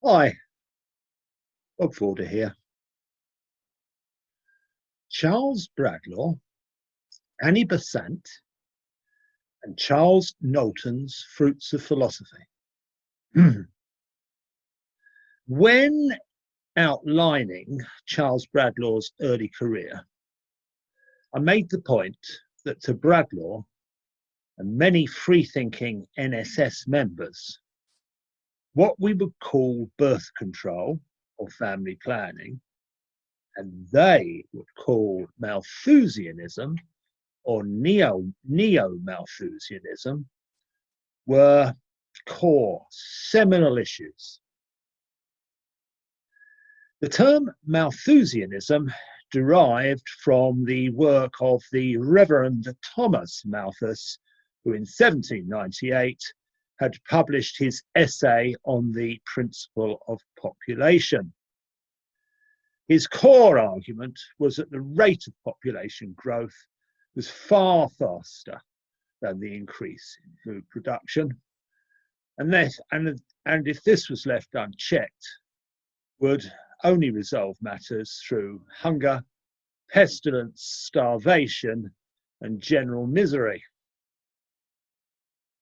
Hi, r.w.forder here. Charles Bradlaugh, Annie Besant, and Charles Knowlton's Fruits of Philosophy. When outlining Charles Bradlaugh's early career, I made the point that to Bradlaugh and many free-thinking NSS members, what we would call birth control or family planning, and they would call Malthusianism or neo-Malthusianism, were core seminal issues. The term Malthusianism derived from the work of the Reverend Thomas Malthus, who in 1798 had published his essay on the principle of population. His core argument was that the rate of population growth was far faster than the increase in food production, and if this was left unchecked, would only resolve matters through hunger, pestilence, starvation, and general misery.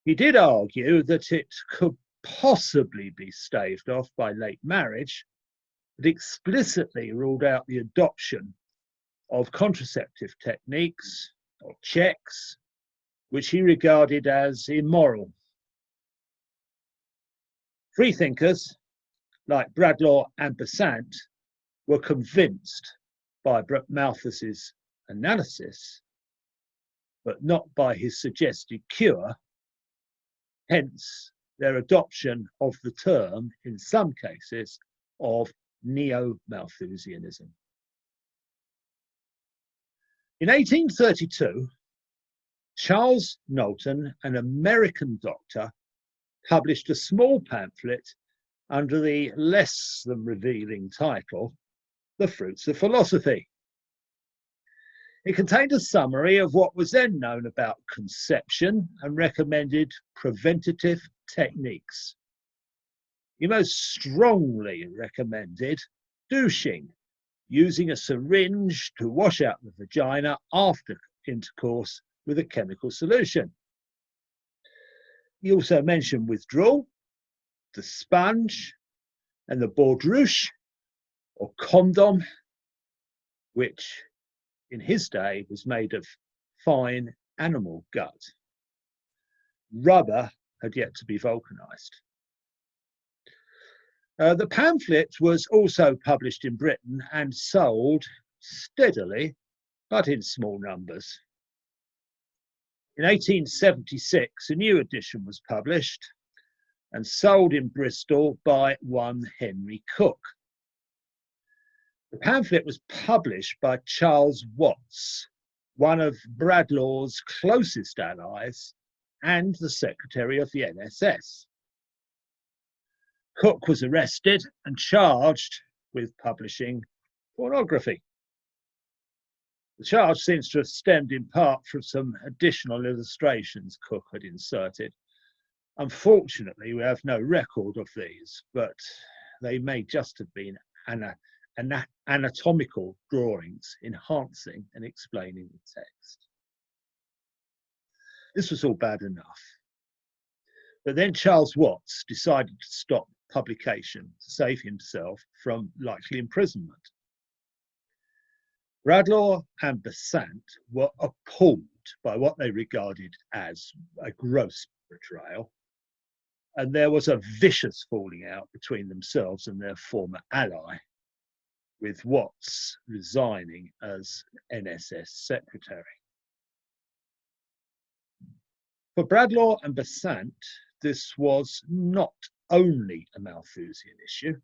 He did argue that it could possibly be staved off by late marriage, but explicitly ruled out the adoption of contraceptive techniques or checks, which he regarded as immoral. Freethinkers like Bradlaugh and Besant were convinced by Malthus's analysis, but not by his suggested cure, hence their adoption of the term, in some cases, of neo-Malthusianism. In 1832, Charles Knowlton, an American doctor, published a small pamphlet under the less than revealing title, The Fruits of Philosophy. It contained a summary of what was then known about conception and recommended preventative techniques. He most strongly recommended douching, using a syringe to wash out the vagina after intercourse with a chemical solution. He also mentioned withdrawal, the sponge, and the baudruche, or condom, which in his day was made of fine animal gut. Rubber had yet to be vulcanized. The pamphlet was also published in Britain and sold steadily, but in small numbers. In 1876, a new edition was published and sold in Bristol by one Henry Cook. The pamphlet was published by Charles Watts, one of Bradlaugh's closest allies and the secretary of the NSS. Cook was arrested and charged with publishing pornography. The charge seems to have stemmed in part from some additional illustrations Cook had inserted. Unfortunately, we have no record of these, but they may just have been anatomical drawings enhancing and explaining the text. This was all bad enough. But then Charles Watts decided to stop publication to save himself from likely imprisonment. Bradlaugh and Besant were appalled by what they regarded as a gross betrayal, and there was a vicious falling out between themselves and their former ally, with Watts resigning as NSS secretary. For Bradlaugh and Besant, this was not only a Malthusian issue,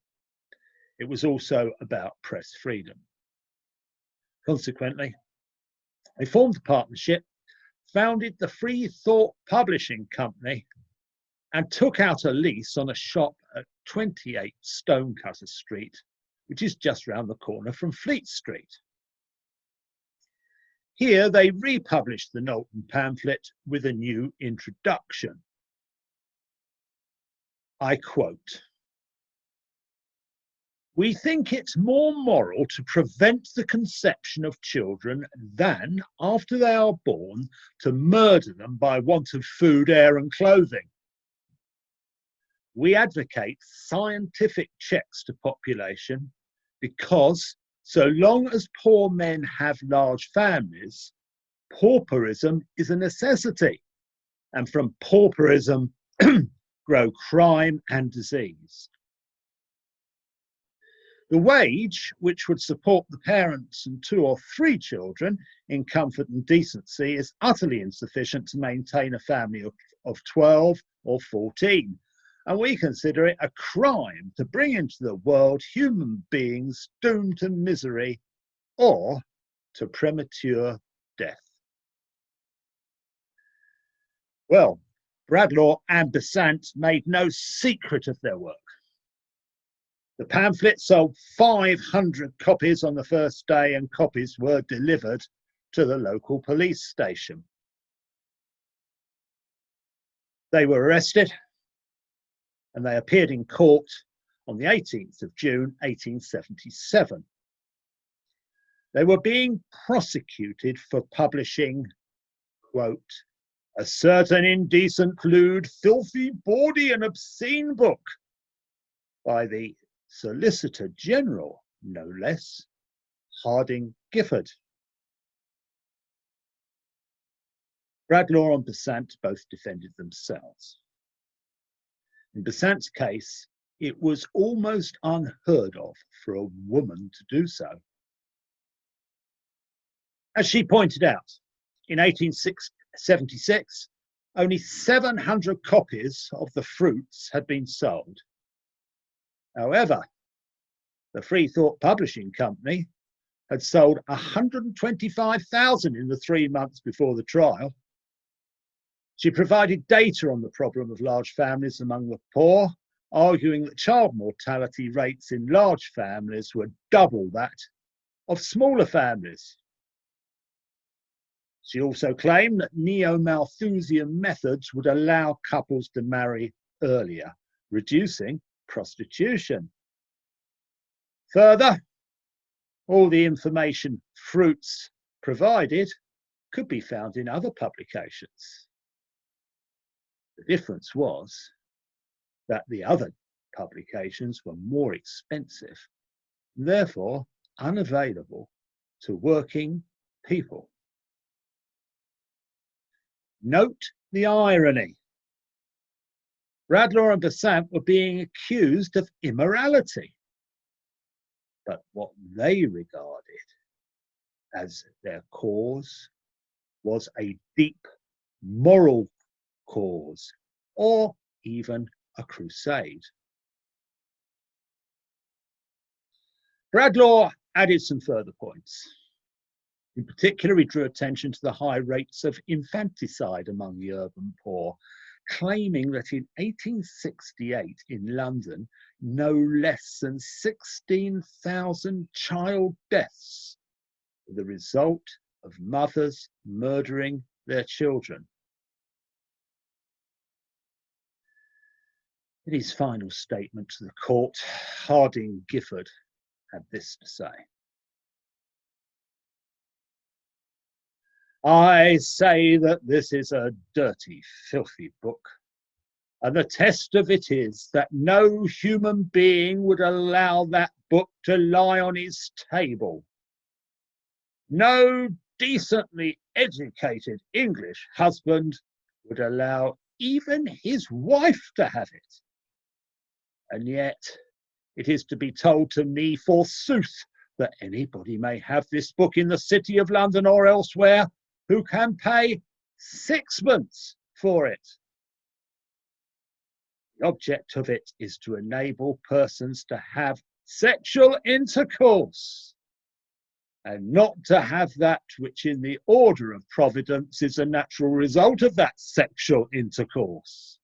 it was also about press freedom. Consequently, they formed a partnership, founded the Free Thought Publishing Company, and took out a lease on a shop at 28 Stonecutter Street, which is just round the corner from Fleet Street. Here they republished the Knowlton pamphlet with a new introduction. I quote, We think it's more moral to prevent the conception of children than, after they are born, to murder them by want of food, air and clothing. We advocate scientific checks to population because so long as poor men have large families, pauperism is a necessity, and from pauperism grow crime and disease. The wage, which would support the parents and 2 or 3 children in comfort and decency, is utterly insufficient to maintain a family of 12 or 14. And we consider it a crime to bring into the world human beings doomed to misery or to premature death. Well, Bradlaugh and Besant made no secret of their work. The pamphlet sold 500 copies on the first day, and copies were delivered to the local police station. They were arrested and they appeared in court on the 18th of June 1877. They were being prosecuted for publishing, quote, "a certain indecent, lewd, filthy, bawdy and obscene book by the Solicitor General, no less, Harding Gifford." Bradlaugh and Besant both defended themselves. In Besant's case, it was almost unheard of for a woman to do so. As she pointed out, in 1876, only 700 copies of the Fruits had been sold. However, the Free Thought Publishing Company had sold 125,000 in the 3 months before the trial. She provided data on the problem of large families among the poor, arguing that child mortality rates in large families were double that of smaller families. She also claimed that neo-Malthusian methods would allow couples to marry earlier, reducing prostitution. Further, all the information Fruits provided could be found in other publications. The difference was that the other publications were more expensive, and therefore unavailable to working people. Note the irony. Bradlaugh and Besant were being accused of immorality, but what they regarded as their cause was a deep moral cause, or even a crusade. Bradlaugh added some further points. In particular, he drew attention to the high rates of infanticide among the urban poor, claiming that in 1868 in London, no less than 16,000 child deaths were the result of mothers murdering their children. In his final statement to the court, Harding Gifford had this to say: "I say that this is a dirty, filthy book, and the test of it is that no human being would allow that book to lie on his table. No decently educated English husband would allow even his wife to have it. And yet it is to be told to me, forsooth, that anybody may have this book in the City of London or elsewhere who can pay 6pence for it. The object of it is to enable persons to have sexual intercourse, and not to have that which in the order of providence is a natural result of that sexual intercourse."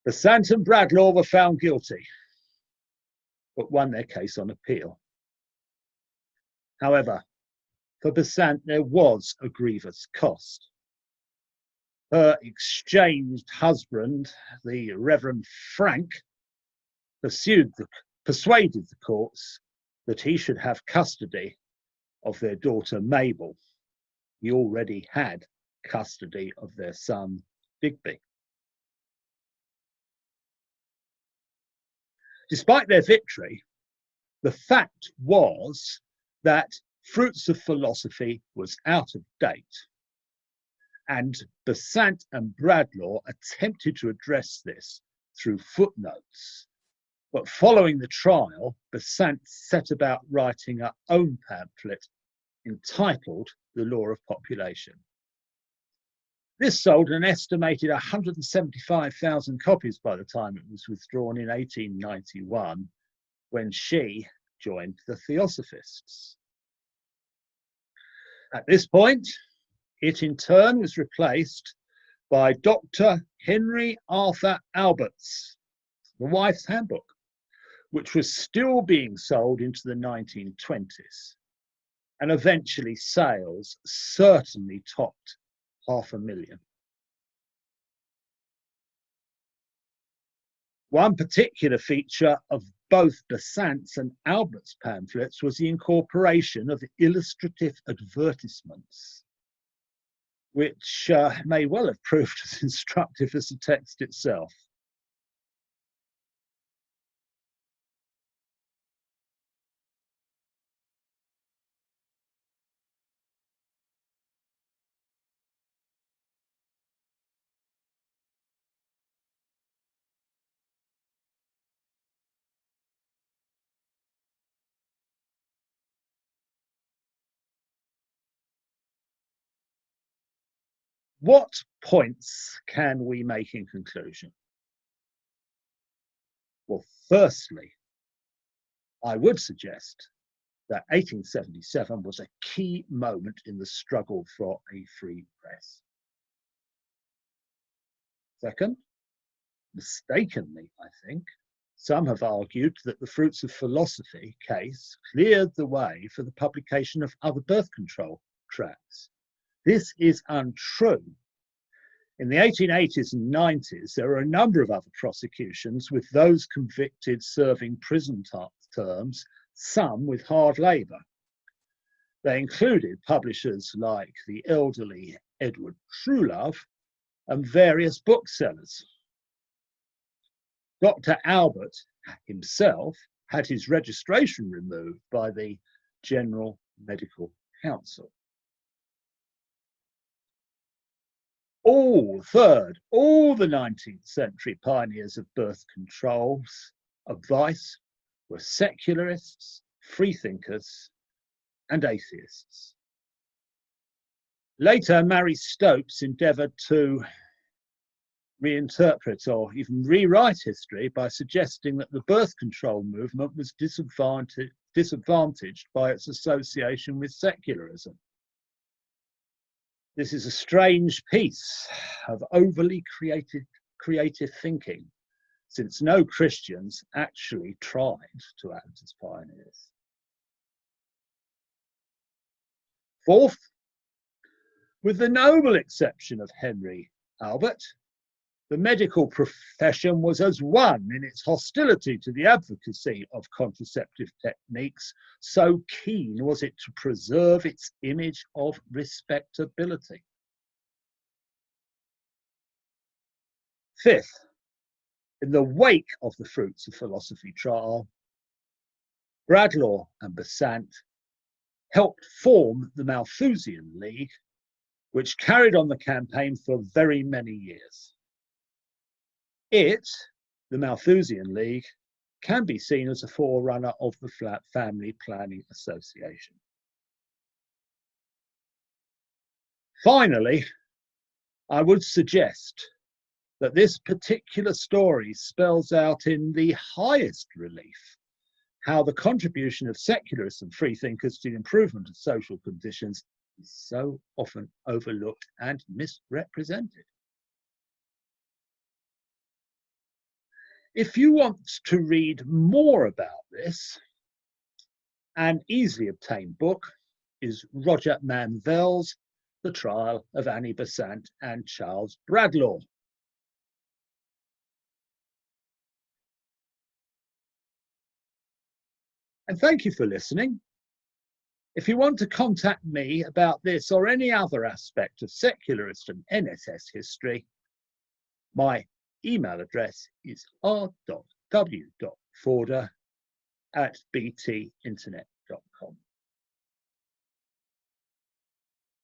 Besant and Bradlaugh were found guilty, but won their case on appeal. However, for Besant there was a grievous cost. her exchanged husband, the Reverend Frank, persuaded the courts that he should have custody of their daughter Mabel. He already had custody of their son Digby. Despite their victory, the fact was that Fruits of Philosophy was out of date, and Besant and Bradlaugh attempted to address this through footnotes. But following the trial, Besant set about writing her own pamphlet entitled The Law of Population. This sold an estimated 175,000 copies by the time it was withdrawn in 1891, when she joined the Theosophists. At this point, it in turn was replaced by Dr. Henry Arthur Albert's The Wife's Handbook, which was still being sold into the 1920s, and eventually sales certainly topped 500,000. One particular feature of both Besant's and Albert's pamphlets was the incorporation of illustrative advertisements, which may well have proved as instructive as the text itself. What points can we make in conclusion? Well, firstly, I would suggest that 1877 was a key moment in the struggle for a free press. Second, mistakenly, I think, some have argued that the Fruits of Philosophy case cleared the way for the publication of other birth control tracts. This is untrue. In the 1880s and 90s, there were a number of other prosecutions, with those convicted serving prison terms, some with hard labour. They included publishers like the elderly Edward Truelove and various booksellers. Dr. Albert himself had his registration removed by the General Medical Council. All the 19th century pioneers of birth control's advice were secularists, freethinkers, and atheists. Later, Mary Stopes endeavoured to reinterpret or even rewrite history by suggesting that the birth control movement was disadvantaged by its association with secularism. This is a strange piece of overly creative thinking, since no Christians actually tried to act as pioneers. Fourth, with the noble exception of Henry Albert, the medical profession was as one in its hostility to the advocacy of contraceptive techniques, so keen was it to preserve its image of respectability. Fifth, in the wake of the Fruits of Philosophy trial, Bradlaugh and Besant helped form the Malthusian League, which carried on the campaign for very many years. It, the Malthusian League, can be seen as a forerunner of the Family Planning Association. Finally, I would suggest that this particular story spells out in the highest relief how the contribution of secularists and freethinkers to the improvement of social conditions is so often overlooked and misrepresented. If you want to read more about this, an easily obtained book is Roger Manvell's the trial of Annie Besant and Charles Bradlaugh. And thank you for listening. If you want to contact me about this or any other aspect of secularist and NSS history, my email address is r.w.forder@btinternet.com.